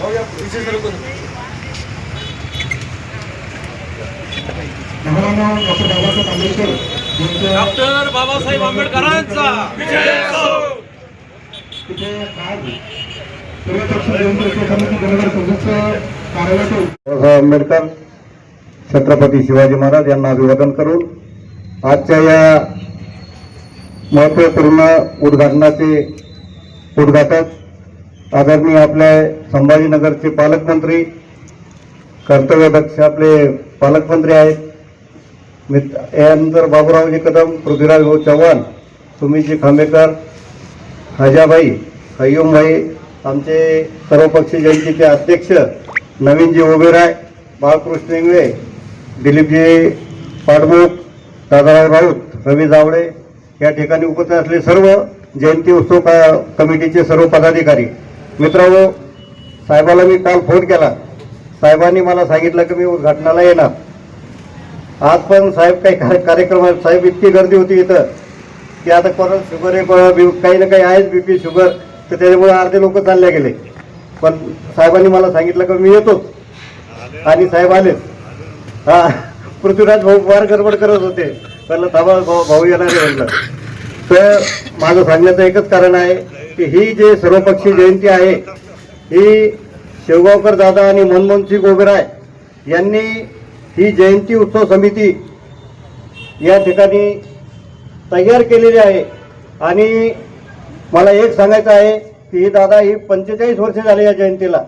Doctor Babasaheb आंबेडकरांचा आंबेडकर छत्रपती शिवाजी महाराज यांना अभिवादन करून आजच्या या महत्वपूर्ण उद्घाटनाचे उद्घाटक आदरणीय आपल्या संभाजीनगरचे पालकमंत्री, कर्तव्यदक्ष आपले पालकमंत्री आहेत, यानंतर बाबूरावजी कदम, पृथ्वीराज भाऊ चव्हाण, सुमितजी खांबेकर, हजाभाई, हय्यूमभाई, आमचे सर्वपक्षीय जयंतीचे अध्यक्ष नवीनजी ओबेराय, बाळकृष्ण इंगळे, दिलीपजी पाडमुख, दादाराव राऊत, रवी जावळे, या ठिकाणी उपस्थित असलेले सर्व जयंती उत्सव कमिटीचे सर्व पदाधिकारी मित्रांनो, साहेबाला मी काल फोन केला. साहेबांनी मला सांगितलं की मी उद्घाटनाला येणार. आज पण साहेब काही कार्यक्रमात साहेब इतकी गर्दी होती इथं की आता कोणाला शुगर आहे, काही ना काही आहेच बीपी शुगर, तर त्याच्यामुळे अर्धे लोक चालले गेले. पण साहेबांनी मला सांगितलं की मी येतोच आणि साहेब आलेच. हा, पृथ्वीराज भाऊ फार गडबड करत होते, म्हणलं थांबा भाऊ येणार आहे म्हटलं. तर माझं सांगण्याचं एकच कारण आहे की ही जे सर्वपक्षीय जयंती आहे ही शेवगावकर दादा आणि मनमोहनसिंग ओबेराय यांनी ही जयंती उत्सव समिती या ठिकाणी तयार केलेली आहे. आणि मला एक सांगायचं आहे की ही दादा ही 45 वर्ष झाले या जयंतीला,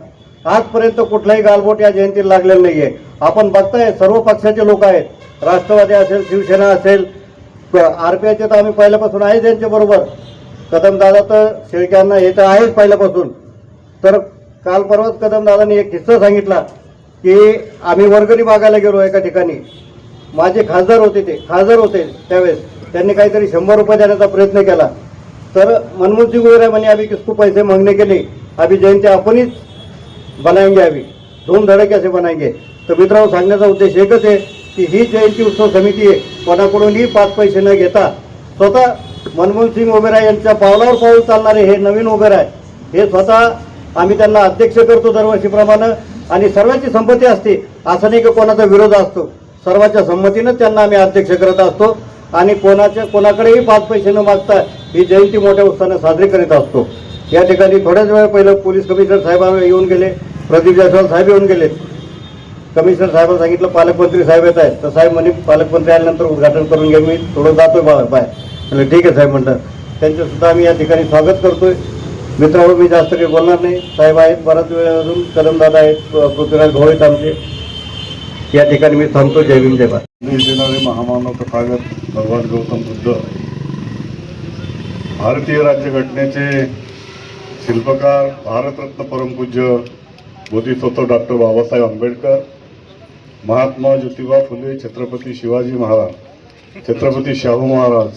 आजपर्यंत कुठलाही गालबोट या जयंतीला लागलेलं नाही आहे. आपण बघताय सर्व पक्षाचे लोक आहेत, राष्ट्रवादी असेल, शिवसेना असेल, RPIचे तर आम्ही पहिल्यापासून आहे त्यांच्याबरोबर. कदमदादा तर शेळक्यांना हे तर आहेच पहिल्यापासून. तर काल परवाच कदमदादांनी एक किस्सा सांगितला की आम्ही वर्गणी मागायला गेलो एका ठिकाणी. माझे खासदार होते त्यावेळेस, त्यांनी काहीतरी 100 रुपये देण्याचा प्रयत्न केला. तर मनमोहनसिंग ओबेराय म्हणे अभी किसको पैसे मांगने के लिए, अभी जयंती आपणच बनाएंगे, अभी धूम धड़के से बनाएंगे. तर मित्रांनो, सांगण्याचा उद्देश एकच आहे की ही जयंती उत्सव समिती आहे कोणाकडूनही 5 पैसे न घेता स्वतः मनमोहनसिंग ओबेराय यांच्या पावलावर पाऊल चालणारे हे नवीन ओबेराय हे स्वतः आम्ही त्यांना अध्यक्ष करतो दरवर्षीप्रमाणे. आणि सर्वांची संमती असते, असं नाही की कोणाचा विरोध असतो, सर्वांच्या संमतीनं त्यांना आम्ही अध्यक्ष करत असतो. आणि कोणाकडेही 5 पैसे न मागता ही जयंती मोठ्या उत्साहाने साजरी करीत असतो. या ठिकाणी थोड्याच वेळ पहिलं पोलीस कमिशनर साहेब येऊन गेले, प्रदीप जायस्वाल साहेब येऊन गेले. कमिशनर साहेबांना सांगितलं पालकमंत्री साहेब येत आहेत, तर साहेब म्हणे पालकमंत्री आल्यानंतर उद्घाटन करून घ्या, मी थोडं जातोय बाहेर. म्हणजे ठीक आहे साहेब म्हणतात. त्यांचंसुद्धा आम्ही या ठिकाणी स्वागत करतोय. मित्रांनो, मी जास्त काही बोलणार नाही. साहेब आहेत, बराच वेळ अजून कदमदादा आहेत, पृथ्वीराज भाऊ आहेत आमचे. या ठिकाणी मी थांबतो. जय भीम, जय भारत. देणारे महामानव तथागत भगवान गौतम बुद्ध, भारतीय राज्यघटनेचे शिल्पकार, भारतरत्न परमपूज्य बोधिसत्व डॉक्टर बाबासाहेब आंबेडकर, महात्मा ज्योतिबा फुले, छत्रपती शिवाजी महाराज, छत्रपती शाहू महाराज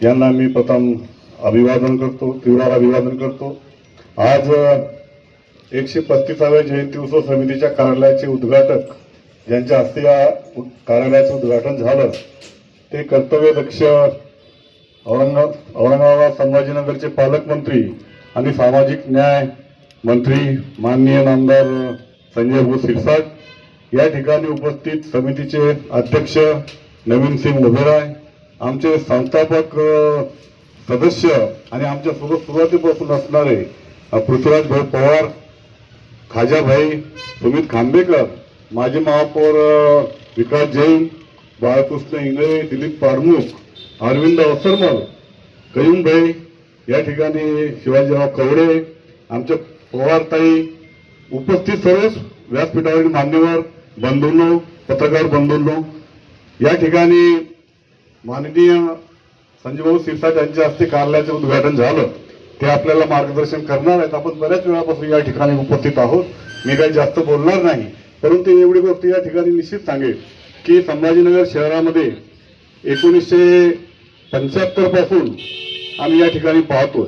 यांना मी प्रथम अभिवादन करतो, तीव्र अभिवादन करतो. आज 135व्या जयंती उत्सव समितीच्या कार्यालयाचे उद्घाटक ज्यांच्या हस्ते या कार्यालयाचं उद्घाटन झालं ते कर्तव्यदक्ष औरंगाबाद संभाजीनगरचे पालकमंत्री आणि सामाजिक न्याय मंत्री माननीय नामदार संजय भाऊ शिरसाट, या ठिकाणी उपस्थित समितीचे अध्यक्ष नवीनसिंग ओबेराय, आमचे संस्थापक सदस्य आणि आमच्या सुरुवातीपासून असणारे पृथ्वीराज भाऊ पवार, खाजाभाई, सुमित खांबेकर, माजी महापौर विकास जैन, बाळकृष्ण इंगळे, दिलीप पाडमुख, अरविंद अवसरमल, कयूमभाई, या ठिकाणी शिवाजीराव कवडे, आमच्या पवारताई, उपस्थित सर्व व्यासपीठावरील मान्यवर बंधूंनो, पत्रकार बंधूंनो, या ठिकाणी माननीय संजय भाऊ शिरसाट यांच्या हस्ते कार्यालयाचे उद्घाटन झालं. ते आपल्याला मार्गदर्शन करणार आहेत. आपण बऱ्याच वेळापासून या ठिकाणी उपस्थित आहोत. मी काही जास्त बोलणार नाही, परंतु एवढी गोष्ट या ठिकाणी निश्चित सांगेल की संभाजीनगर शहरामध्ये 1975 पासून आम्ही या ठिकाणी पाहतोय.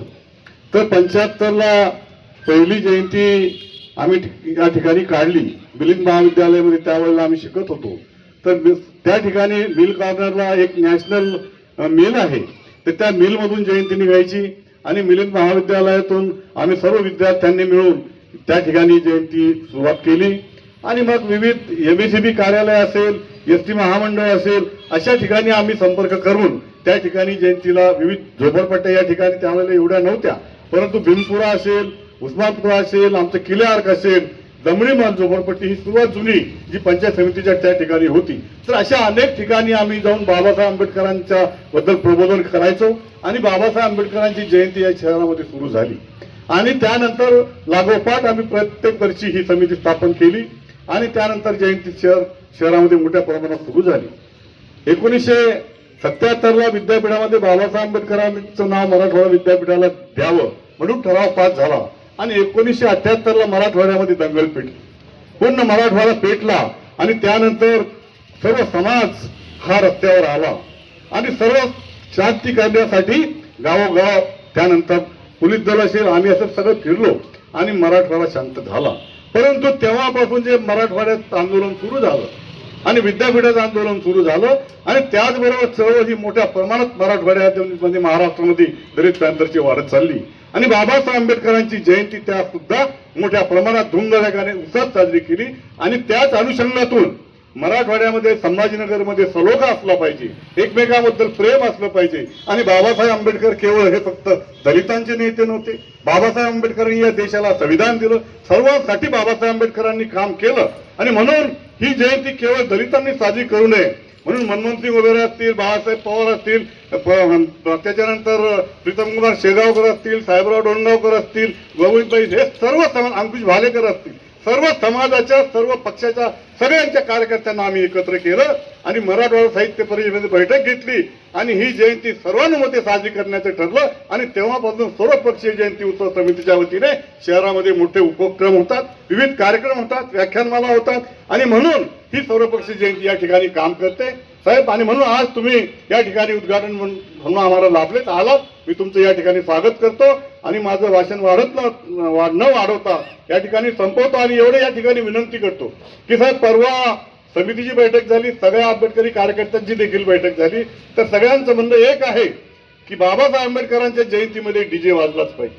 तर 75ला पहिली जयंती आम्ही या ठिकाणी काढली मिलिंद महाविद्यालयामध्ये. त्यावेळेला आम्ही शिकत होतो. तर त्या ठिकाणी मिल कॉर्नरला एक नॅशनल मिल आहे, तर त्या मिलमधून जयंती निघायची आणि मिलिंद महाविद्यालयातून आम्ही सर्व विद्यार्थ्यांनी मिळून त्या ठिकाणी जयंती सुरुवात केली आणि मग विविध MSCB कार्यालय असेल, ST महामंडळ असेल, अशा ठिकाणी आम्ही संपर्क करून त्या ठिकाणी जयंतीला विविध झोपडपट्ट्या या ठिकाणी त्यावेळेला एवढ्या नव्हत्या, परंतु भीमपुरा असेल, उस्मानपुरा असेल, आमचं किल्ले आर्क असेल, दमडी माल झोपडपट्टी ही सुरुवात जुनी जी पंचायत समितीच्या त्या ठिकाणी होती. तर अशा अनेक ठिकाणी आम्ही जाऊन बाबासाहेब आंबेडकरांच्या बद्दल प्रबोधन करायचो आणि बाबासाहेब आंबेडकरांची जयंती या शहरामध्ये सुरू झाली आणि त्यानंतर लागोपाठ आम्ही प्रत्येक वर्षी ही समिती स्थापन केली आणि त्यानंतर जयंती शहरामध्ये मोठ्या प्रमाणात सुरू झाली. 1977ला विद्यापीठामध्ये बाबासाहेब आंबेडकरांचं नाव मराठवाडा विद्यापीठाला द्यावं म्हणून ठराव पास झाला आणि 1978ला मराठवाड्यामध्ये दंगल पेटली, पूर्ण मराठवाडा पेटला आणि त्यानंतर सर्व समाज हा रस्त्यावर आला आणि सर्व शांती करण्यासाठी गावोगाव त्यानंतर पोलीस दल असेल आम्ही असं सगळं फिरलो आणि मराठवाडा शांत झाला. परंतु तेव्हापासून जे मराठवाड्यात आंदोलन सुरू झालं आणि विद्यापीठाचं आंदोलन सुरू झालं आणि त्याचबरोबर चळवळ ही मोठ्या प्रमाणात मराठवाड्यामध्ये महाराष्ट्रामध्ये दलित पॅंथरची वाढत चालली आणि बाबासाहेब आंबेडकरांची जयंती त्या सुद्धा मोठ्या प्रमाणात धूमधडाक्याने उत्साहात साजरी केली आणि त्याच अनुषंगातून मराठवाड्यामध्ये संभाजीनगरमध्ये सलोखा असला पाहिजे, एकमेकांबद्दल प्रेम असलं पाहिजे आणि बाबासाहेब आंबेडकर केवळ हे फक्त दलितांचे नेते नव्हते. बाबासाहेब आंबेडकरांनी या देशाला संविधान दिलं, सर्वांसाठी बाबासाहेब आंबेडकरांनी काम केलं आणि म्हणून ही जयंती केवळ दलितांनी साजरी करू नये म्हणून मनमोहनसिंग वगैरे असतील, बाळासाहेब पवार असतील, त्याच्यानंतर प्रीतमकुमार शेगावकर असतील, साहेबराव डोणगावकर असतील, गोविंदभाई हे सर्व अंकुश भालेकर असतील, सर्व समाजाच्या सर्व पक्षाच्या सगळ्यांच्या कार्यकर्त्यांना आम्ही एकत्र केलं आणि मराठवाडा साहित्य परिषदेमध्ये बैठक घेतली आणि ही जयंती सर्वानुमते साजरी करण्याचं ठरलं आणि तेव्हापासून सर्वपक्षीय जयंती उत्सव समितीच्या वतीने शहरामध्ये मोठे उपक्रम होतात, विविध कार्यक्रम होतात, व्याख्यानमाला होतात आणि म्हणून ही सर्वपक्षीय जयंती या ठिकाणी काम करते साहेब. आणि म्हणून आज तुम्ही या ठिकाणी उद्घाटन म्हणून आम्हाला लाभलेत आलात, मी तुमचं या ठिकाणी स्वागत करतो आणि माझं भाषण न वाढवता या ठिकाणी संपवतो आणि एवढे या ठिकाणी विनंती करतो की साहेब परवा समितीची बैठक झाली, सगळ्या आंबेडकरी कार्यकर्त्यांची देखील बैठक झाली, तर सगळ्यांचं म्हणणं एक आहे की बाबासाहेब आंबेडकरांच्या जयंतीमध्ये डीजे वाजलाच पाहिजे.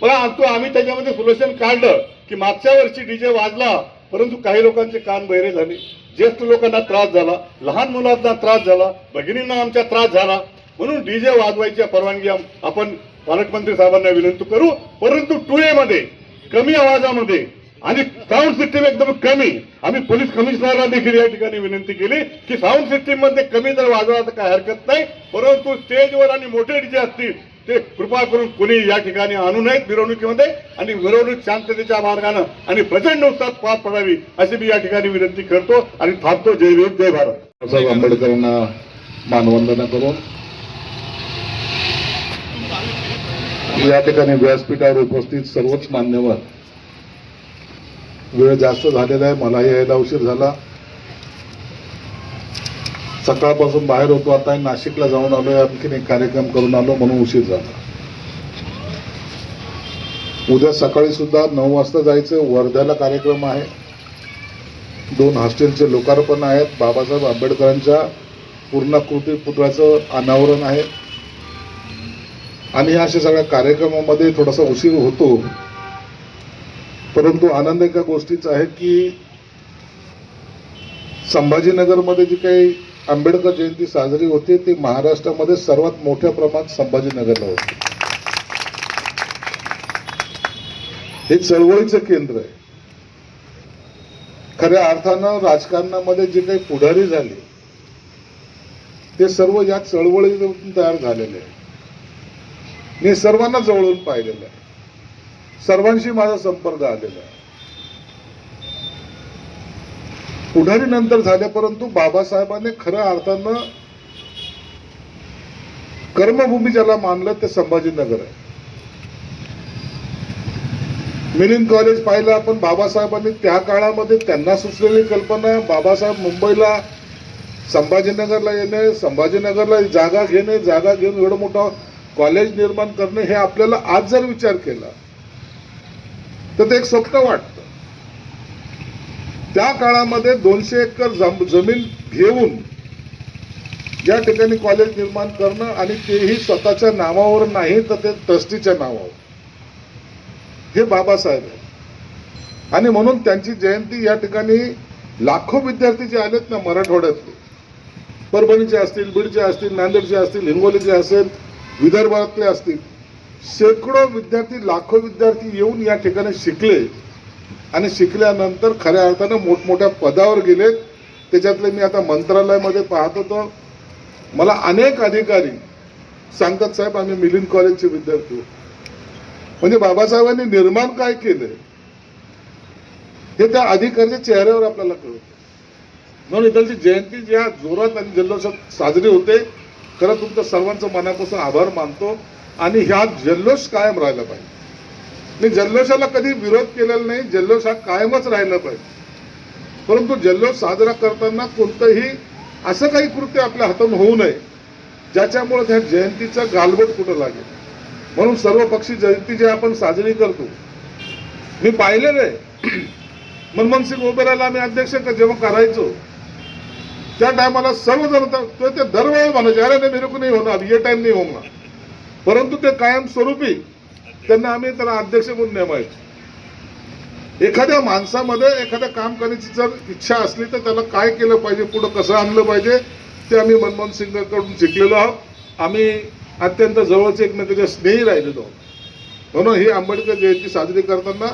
पण आम्ही त्याच्यामध्ये सोल्युशन काढलं की मागच्या वर्षी डीजे वाजला परंतु काही लोकांचे कान बहिरे झाले, ज्येष्ठ लोकांना त्रास झाला, लहान मुलांना त्रास झाला, भगिनींना आमच्या त्रास झाला, म्हणून डीजे वाजवायची परवानगी आपण पालकमंत्री साहेबांना विनंती करू, परंतु 2A मध्ये कमी आवाजामध्ये आणि साऊंड सिस्टीम एकदम कमी. आम्ही पोलीस कमिशनरला देखील या ठिकाणी विनंती केली की साऊंड सिस्टीम मध्ये कमी जर वाजवला तर काय हरकत नाही, परंतु स्टेजवर आणि मोठे डीजे असतील ते कृपा करून कोणी या ठिकाणी आणू नयेत मिरवणुकीमध्ये आणि मिरवणूक शांततेच्या मार्गाने आणि प्रचंड उत्साहात पार पडावी अशी मी या ठिकाणी विनंती करतो आणि थांबतो. जय भीम, जय भारत. बाबासाहेब आंबेडकरांना मानवंदना करून या ठिकाणी व्यासपीठावर उपस्थित सर्वच मान्यवर, वेळ जास्त झालेला आहे, मला यायला उशीर झाला, सकाळपासून बाहेर होतो, आता नाशिकला जाऊन आलोय, आणखीन एक कार्यक्रम करून आलो म्हणून उशीर झाला. उद्या सकाळी सुद्धा 9 वाजता जायचं, वर्ध्याला कार्यक्रम आहे, 2 हॉस्टेलचे लोकार्पण आहेत, बाबासाहेब आंबेडकरांच्या पूर्णाकृती पुतळ्याचं अनावरण आहे आणि अशा सगळ्या कार्यक्रमामध्ये थोडासा उशीर होतो. परंतु आनंद एका गोष्टीचा आहे की संभाजीनगरमध्ये जी काही आंबेडकर जयंती साजरी होते ती महाराष्ट्रामध्ये सर्वात मोठ्या प्रमाणात संभाजीनगरला होते. हे चळवळीचं केंद्र आहे. खऱ्या अर्थानं राजकारणामध्ये जे काही पुढारी झाले ते सर्व या चळवळीतून तयार झालेले आहे. मी सर्वांना जवळून पाहिलेलं आहे, सर्वांशी माझा संपर्क आलेला आहे. पुढारी नंतर झाले, परंतु बाबासाहेबांनी खऱ्या अर्थानं कर्मभूमी ज्याला मानलं ते संभाजीनगर आहे. मिलिंद कॉलेज पाहिलं आपण, बाबासाहेबांनी त्या काळामध्ये त्यांना सुचलेली कल्पना, बाबासाहेब मुंबईला संभाजीनगरला येणे, संभाजीनगरला जागा घेणे, जागा घेऊन एवढं मोठं कॉलेज निर्माण करणे, हे आपल्याला आज जर विचार केला तर ते एक स्वप्न वाटतं. त्या काळामध्ये 200 एकर जमीन घेऊन या ठिकाणी कॉलेज निर्माण करणं आणि तेही स्वतःच्या नावावर नाही तर ते ट्रस्टीच्या नावावर, हे बाबासाहेब आहे. आणि म्हणून त्यांची जयंती या ठिकाणी लाखो विद्यार्थी जे आलेत ना मराठवाड्यातले, परभणीचे असतील, बीडचे असतील, नांदेडचे असतील, हिंगोलीचे असेल, विदर्भातले असतील, शेकडो विद्यार्थी, लाखो विद्यार्थी येऊन या ठिकाणी शिकले आणि शिकल्यानंतर खऱ्या अर्थानं मोठमोठ्या पदावर गेलेत. त्याच्यातले मी आता मंत्रालयामध्ये पाहत होतो, मला अनेक अधिकारी सांगतात, साहेब आम्ही मिलिंद कॉलेजचे विद्यार्थी होतो. म्हणजे बाबासाहेबांनी निर्माण काय केलंय हे त्या अधिकाऱ्याच्या चेहऱ्यावर आपल्याला कळतं. म्हणून इथलची जयंती ज्या जोरात आणि जल्लोषात साजरी होते, खरं तुमचं सर्वांचं मनापासून आभार मानतो. आणि ह्या जल्लोष कायम राहिला पाहिजे. मी जल्लोषाला कधी विरोध केलेला नाही, जल्लोष हा कायमच राहिला पाहिजे. परंतु जल्लोष साजरा करताना कोणतंही असं काही कृत्य आपल्या हातून होऊ नये ज्याच्यामुळे त्या जयंतीचा गालबोट कुठं लागेल. म्हणून सर्व पक्षी जयंती जे आपण साजरी करतो, मी पाहिलेलं आहे. मनमोहन सिंग ओबेरायला आम्ही अध्यक्ष जेव्हा करायचो त्या टायमाला सर्वजण तो ते दरवेळी म्हणायचे, अरे नाही मेरे को नहीं होणार, ये टाइम नहीं होगा. परंतु ते कायमस्वरूपी त्यांना आम्ही त्याला अध्यक्ष म्हणून नेमायचो. एखाद्या माणसामध्ये एखाद्या काम करण्याची जर इच्छा असली तर त्याला काय केलं पाहिजे, पुढं कसं आणलं पाहिजे, ते आम्ही मनमोहन सिंगकडून शिकलेलो आहोत. आम्ही अत्यंत जवळचे एकमेकांच्या स्नेही राहिलेलो आहोत. म्हणून ही आंबेडकर जयंती साजरी करताना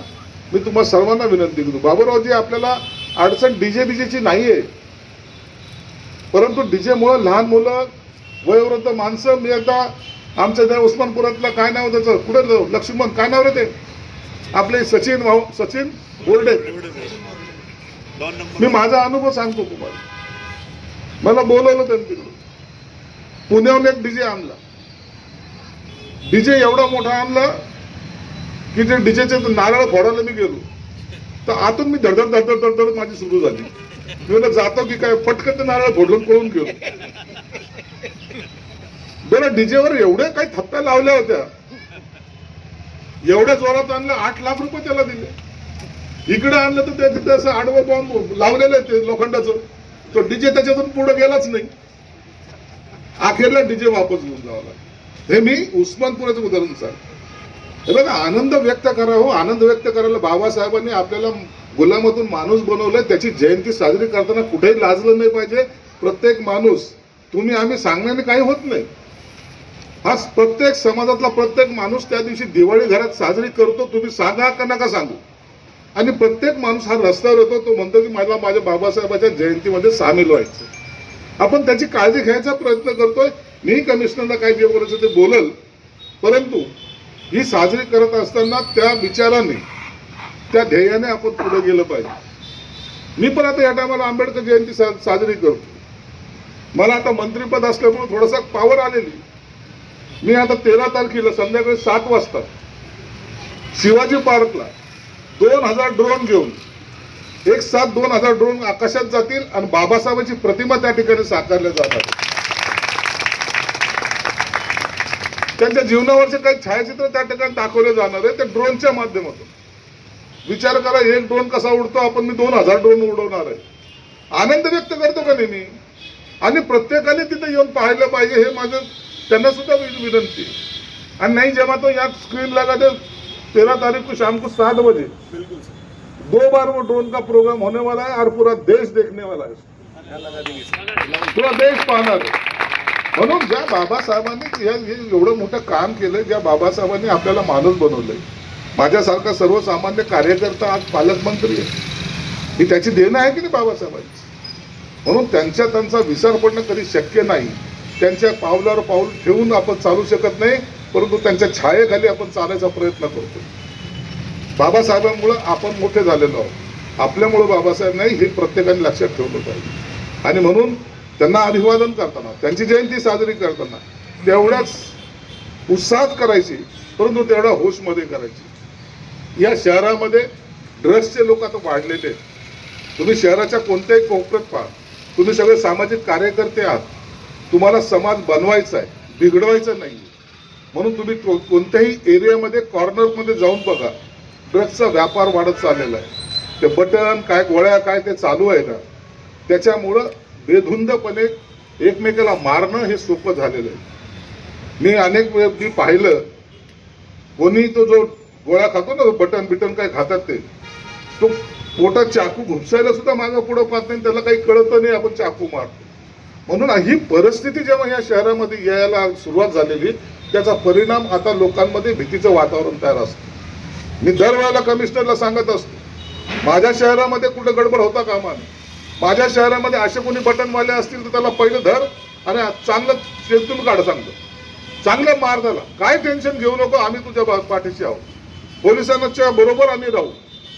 मी तुम्हाला सर्वांना विनंती करतो, बाबूरावजी आपल्याला अडचण डीजेची नाही आहे, परंतु डीजेमुळे लहान मुलं, वयोवृद्ध माणसं, मी एकदा आमच्या त्या उस्मानपुरातला काय नाव त्याचं, कुठे लक्ष्मण काय नाव रे ते आपले सचिन बोर्डे, मी माझा अनुभव सांगतो तुम्हाला. मला बोलवलं त्यांनी तिकडून, पुण्याहून एक डीजे आणला. डीजे एवढा मोठा आणला की ते डीजेचे नारळ फोडायला मी गेलो तर आतून मी धडधड माझी सुरू झाली. मी म्हणलं जातो की काय, पटकन ते नारळ फोडून पळून गेलो. बरं डीजेवर एवढे काही थप्प्या लावल्या होत्या, एवढ्या जोरात आणलं, 8 लाख रुपये त्याला दिले. इकडे आणलं तर त्या तिथे असं आडवं बॉम्ब लावलेलं आहे ते लोखंडाचं, तो डीजे त्याच्यातून पुढे गेलाच नाही. अखेरला डीजे वापस घेऊन जावं लागलं. हे मी उस्मानपुराचं उदाहरण सांग. हे बघा, आनंद व्यक्त करा हो, आनंद व्यक्त करायला बाबासाहेबांनी आपल्याला गुलामातून माणूस बनवलंय. त्याची जयंती साजरी करताना कुठेही लाजलं नाही पाहिजे. प्रत्येक माणूस, तुम्ही आम्ही सांगण्याने काही होत नाही. हा प्रत्येक समाजातला प्रत्येक माणूस त्या दिवशी दिवाळी घरात साजरी करतो, तुम्ही सांगा का नका सांगू. आणि प्रत्येक माणूस हा रस्त्यावर येतो, तो म्हणतो की मला माझ्या बाबासाहेबांच्या जयंतीमध्ये सामील व्हायचं. आपण त्याची काळजी घ्यायचा प्रयत्न करतोय. मी कमिशनरला काय जे बोलायचं ते बोलल, परंतु ही साजरी करत असताना त्या विचाराने, त्या ध्येयाने आपण पुढे गेलं पाहिजे. मी पण आता या टायमाला आंबेडकर जयंती साजरी करतो. मला आता मंत्रीपद असल्यामुळे थोडासा पावर आलेली. मी आता 13 तारखेला संध्याकाळी 7 वाजता शिवाजी पार्कला 2000 ड्रोन घेऊन एक साथ 2000 ड्रोन आकाशात जातील आणि बाबासाहेबांची प्रतिमा त्या ठिकाणी साकारल्या जातात. त्यांच्या जीवनावरचे काही छायाचित्र त्या ठिकाणी दाखवले जाणार आहे त्या ड्रोनच्या माध्यमातून. विचार करा, एक ड्रोन कसा उडतो, आपण मी 2000 ड्रोन उडवणार आहे. आनंद व्यक्त करतो का नेहमी, आणि प्रत्येकाने तिथे येऊन पाहायला पाहिजे, हे माझं त्यांना सुद्धा विनंती. आणि नहीं जमा तो यहाँ स्क्रीन लगा दे, 13 तारीख को शाम को 7 बजे 2 बार वो ड्रोन का प्रोग्राम होने वाला है और पूरा देश देखने वाला है, पूरा देश पाहणार है. म्हणून ज्या बाबासाहेबांनी एवढं मोठं काम केलं, ज्या बाबासाहेबांनी आपल्याला माणूस बनवलंय, माझ्यासारखा सर्वसामान्य कार्यकर्ता आज पालकमंत्री आहे, ही त्याची देणं आहे की नाही बाबासाहेबांची. म्हणून त्यांचा विसर पडणं कधी शक्य नाही. त्यांच्या पावलावर पाऊल ठेवून आपण चालू शकत नाही, परंतु त्यांच्या छायेखाली आपण चालायचा प्रयत्न करतो. बाबासाहेबांमुळे आपण मोठे झालेलो आहोत, आपल्यामुळे बाबासाहेब नाही, हे प्रत्येकाने लक्षात ठेवलं पाहिजे. आणि म्हणून त्यांना अभिवादन करताना, त्यांची जयंती साजरी करताना तेवढ्याच उत्साहात करायची, परंतु तेवढ्या होशमध्ये करायची. या शहरामध्ये ड्रग्सचे लोक आता वाढलेले आहेत. तुम्ही शहराच्या कोणत्याही कोपऱ्यात पहा, तुम्ही सगळे सामाजिक कार्यकर्ते आहात, तुम्हाला समाज बनवायचा आहे, बिघडवायचं नाही. म्हणून तुम्ही कोणत्याही एरियामध्ये कॉर्नरमध्ये जाऊन बघा, ड्रग्सचा व्यापार वाढत चाललेला आहे. ते बटन काय, गोळ्या काय, ते चालू आहे ना, त्याच्यामुळं बेधुंदपणे एकमेकाला मारणं हे सोपं झालेलं आहे. मी अनेक वेळी पाहिलं, कोणी तो जो गोळ्या खातो ना, बटन बिटन काय खातात, तो पोटात चाकू घुसायला सुद्धा मागं पुढं पाहत नाही, त्याला काही कळत नाही, आपण चाकू मारतो. म्हणून ही परिस्थिती जेव्हा या शहरामध्ये यायला सुरुवात झालेली, त्याचा परिणाम आता लोकांमध्ये भीतीचं वातावरण तयार असतं. मी दरवेळेला कमिशनरला सांगत असतो, माझ्या शहरामध्ये कुठे गडबड होता कामा नये. माझ्या शहरामध्ये असे कोणी बटनवाले असतील तर त्याला पहिलं धर आणि चांगलं शेतून काढ, सांगतो चांगलं मार त्याला, काय टेन्शन घेऊ नको, आम्ही तुझ्या पाठीशी आहोत, पोलिसांच्या बरोबर आम्ही राहू.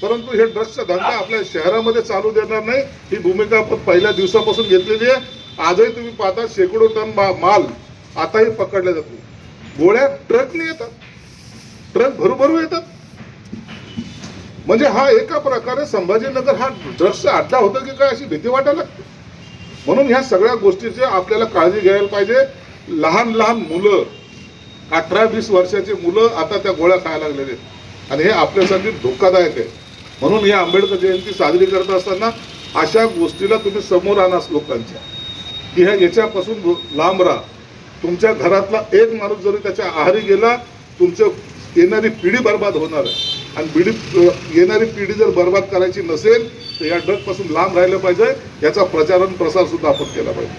परंतु हे ड्रग्सचा धंदा आपल्या शहरामध्ये चालू देणार नाही, ही भूमिका आपण पहिल्या दिवसापासून घेतलेली आहे. आजही तुम्ही पाहता शेकडो टन माल आताही पकडला जातो. गोळ्या ट्रकने येतात, ट्रक भरू येतात. म्हणजे हा एका प्रकारे संभाजीनगर हा ड्रग्सचा अड्डा होतो की काय अशी भीती वाटायला लागते. म्हणून ह्या सगळ्या गोष्टीची आपल्याला काळजी घ्यायला पाहिजे. लहान लहान मुलं, 18-20 वर्षाची मुलं आता त्या गोळ्या खायला लागलेले आहेत आणि हे आपल्यासाठी धोकादायक आहे. म्हणून ही आंबेडकर जयंती साजरी करत असताना अशा गोष्टीला तुम्ही समोर आणा लोकांच्या, की ह्या याच्यापासून लांब राहा. तुमच्या घरातला एक माणूस जरी त्याच्या आहारी गेला, तुमचं येणारी पिढी बर्बाद होणार आहे. आणि येणारी पिढी जर बर्बाद करायची नसेल तर या ड्रगपासून लांब राहिलं पाहिजे. याचा प्रचार आणि प्रसार सुद्धा आपण केला पाहिजे.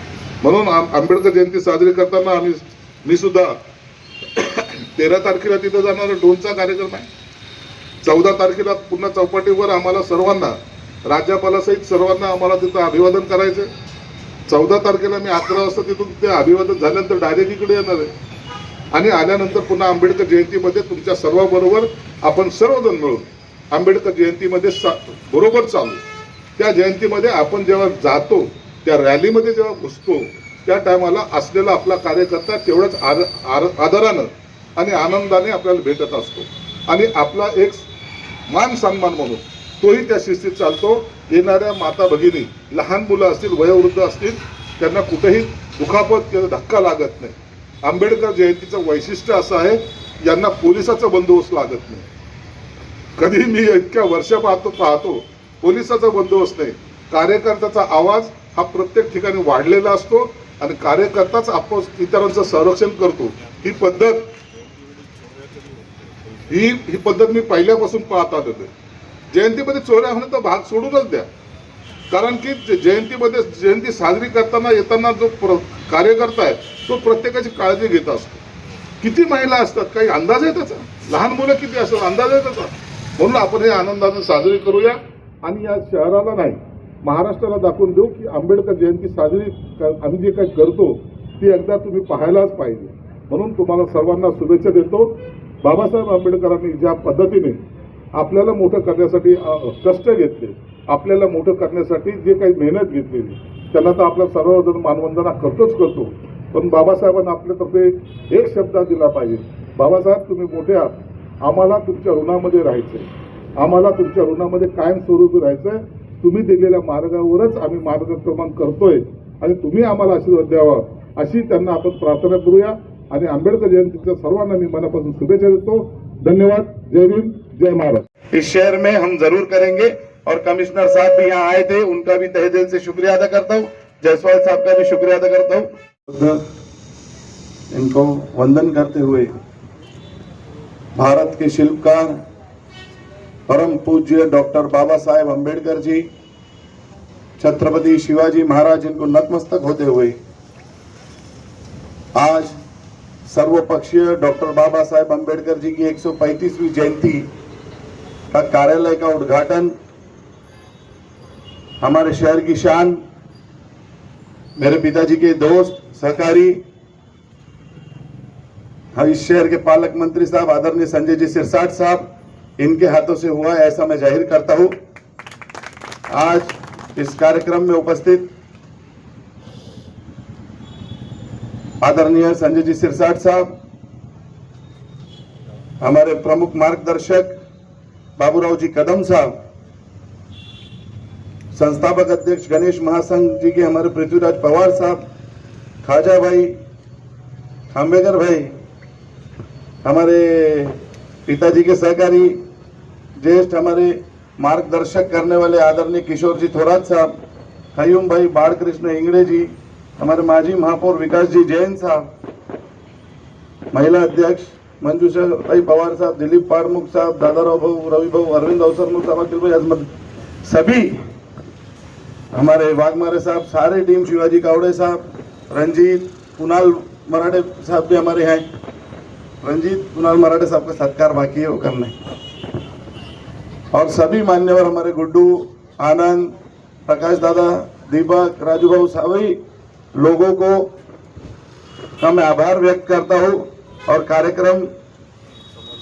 म्हणून आंबेडकर जयंती साजरी करताना मी सुद्धा 13 तारखेला तिथं जाणारा ड्रोनचा कार्यक्रम आहे. 14 तारखेला पुन्हा चौपाटीवर आम्हाला सर्वांना, राज्यपालासहित सर्वांना आम्हाला तिथं अभिवादन करायचं. 14 तारखेला मी 11 वाजता तिथून ते अभिवादन झाल्यानंतर डायरेक्ट इकडे येणार आहे आणि आल्यानंतर पुन्हा आंबेडकर जयंतीमध्ये तुमच्या सर्वांबरोबर आपण सर्वजण मिळून आंबेडकर जयंतीमध्ये बरोबर चालू. त्या जयंतीमध्ये आपण जेव्हा जातो, त्या रॅलीमध्ये जेव्हा घुसतो, त्या टायमाला असलेला आपला कार्यकर्ता तेवढंच आदरानं आणि आनंदाने आपल्याला भेटत असतो आणि आपला एक मान सन्मान म्हणून तोही त्या शिस्तीत चालतो. येणाऱ्या माता भगिनी, लहान मुलं असतील, वयोवृद्ध असतील, त्यांना कुठेही दुखापत किंवा धक्का लागत नाही. आंबेडकर जयंतीचं वैशिष्ट्य असं आहे, यांना पोलिसाचा बंदोबस्त लागत नाही. कधी मी इतक्या वर्ष पाहतो पोलिसाचा बंदोबस्त नाही. कार्यकर्त्याचा आवाज हा प्रत्येक ठिकाणी वाढलेला असतो आणि कार्यकर्ताच आपण इतरांचं संरक्षण करतो. ही पद्धत मी पहिल्यापासून पाहत आलेलो आहे. जयंतीमध्ये चोऱ्या होणं तर भाग सोडूनच द्या, कारण की जयंती साजरी करताना येताना जो कार्यकर्ता आहे तो प्रत्येकाची काळजी घेत असतो. किती महिला असतात, काही अंदाज आहे त्याचा, लहान मुलं किती असतात, अंदाज आहे त्याचा. म्हणून आपण हे आनंदाने साजरी करूया आणि या शहराला नाही, महाराष्ट्राला दाखवून देऊ की आंबेडकर जयंती साजरी आम्ही जे काही करतो ती एकदा तुम्ही पाहायलाच पाहिजे. म्हणून तुम्हाला सर्वांना शुभेच्छा देतो. बाबासाहेब आंबेडकरांनी ज्या पद्धतीने आपल्याला मोठं करण्यासाठी कष्ट घेतले, आपल्याला मोठं करण्यासाठी जे काही मेहनत घेतलेली, त्यांना तर आपल्या सर्वजण मानवंदना करतो. पण बाबासाहेबांना आपल्यातर्फे एक शब्द दिला पाहिजे, बाबासाहेब तुम्ही मोठे आहात, आम्हाला तुमच्या ऋणामध्ये राहायचंय, आम्हाला तुमच्या ऋणामध्ये कायमस्वरूपी राहायचंय. तुम्ही दिलेल्या मार्गावरच आम्ही मार्गक्रमण करतोय आणि तुम्ही आम्हाला आशीर्वाद द्यावा, अशी त्यांना आपण प्रार्थना करूया. आणि आंबेडकर जयंतीच्या सर्वांना मी मनापासून शुभेच्छा देतो. धन्यवाद. जय भीम, जय महाराष्ट्र. इस शहर में हम जरूर करेंगे और कमिश्नर साहब भी यहाँ आए थे, उनका भी तहे दिल से शुक्रिया अदा करता हूँ. जायसवाल साहब का भी शुक्रिया अदा करता हूँ. इनको वंदन करते हुए भारत के शिल्पकार परम पूज्य डॉक्टर बाबा साहेब अम्बेडकर जी, छत्रपति शिवाजी महाराज, इनको नतमस्तक होते हुए आज सर्वपक्षीय डॉक्टर बाबा साहेब अम्बेडकर जी की 135वीं जयंती का कार्यालय का उद्घाटन, हमारे शहर की शान, मेरे पिताजी के दोस्त, सहकारी, इस शहर के पालक मंत्री साहब आदरणीय संजय जी सिरसाट साहब, इनके हाथों से हुआ है, ऐसा मैं जाहिर करता हूं. आज इस कार्यक्रम में उपस्थित आदरणीय संजय जी सिरसाट साहब, हमारे प्रमुख मार्गदर्शक बाबूराव जी कदम साहब, संस्थापक अध्यक्ष गणेश महासंघ जी के हमारे पृथ्वीराज पवार साहब, खाजा भाई, खांबेकर भाई, हमारे पिताजी के सहकारी ज्येष्ठ हमारे मार्गदर्शक करने वाले आदरणीय किशोर जी थोरात साहब, खयूम भाई, बालकृष्ण इंगड़े जी, हमारे माजी महापौर विकास जी जैन साहब, महिला अध्यक्ष मंजूषाताई पवार साहब, दिलीप पाड़मुख साहब, दादाराव भाऊ, रवि भाऊ, अरविंद अवसरमुख साहब, अखिल भाई अजमत, सभी हमारे वाघमारे साहब, सारे टीम, शिवाजी कावड़े साहब, रंजीत, कुणाल मराठे साहब भी हमारे हैं। रंजीत कुणाल मराठे साहब का सत्कार बाकी है वो करने, और सभी मान्यवर हमारे गुड्डू, आनंद, प्रकाश दादा, दीपक, राजू भाऊ, सभी लोगों को का मैं आभार व्यक्त करता हूँ और कार्यक्रम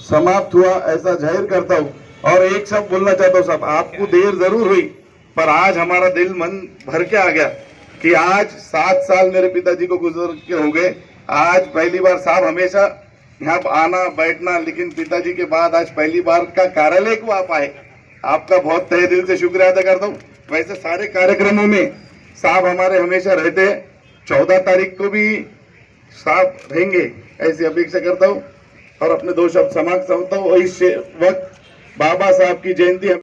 समाप्त हुआ ऐसा जाहिर करता हूँ। और एक शब्द बोलना चाहता हूँ साहब, आपको देर जरूर हुई पर आज हमारा दिल मन भर के आ गया कि आज 7 साल मेरे पिताजी को गुजर के हो गए। आज पहली बार साहब हमेशा यहाँ आना बैठना, लेकिन पिताजी के बाद आज पहली बार का कार्यालय को आप आए, आपका बहुत तहे दिल से शुक्रिया अदा करता हूँ। वैसे सारे कार्यक्रमों में साहब हमारे हमेशा रहते हैं, 14 तारीख को भी साहब रहेंगे ऐसी अपेक्षा करता हूँ और अपने 2 शब्द समाप्त समझता हूँ। इस वक्त बाबा साहब की जयंती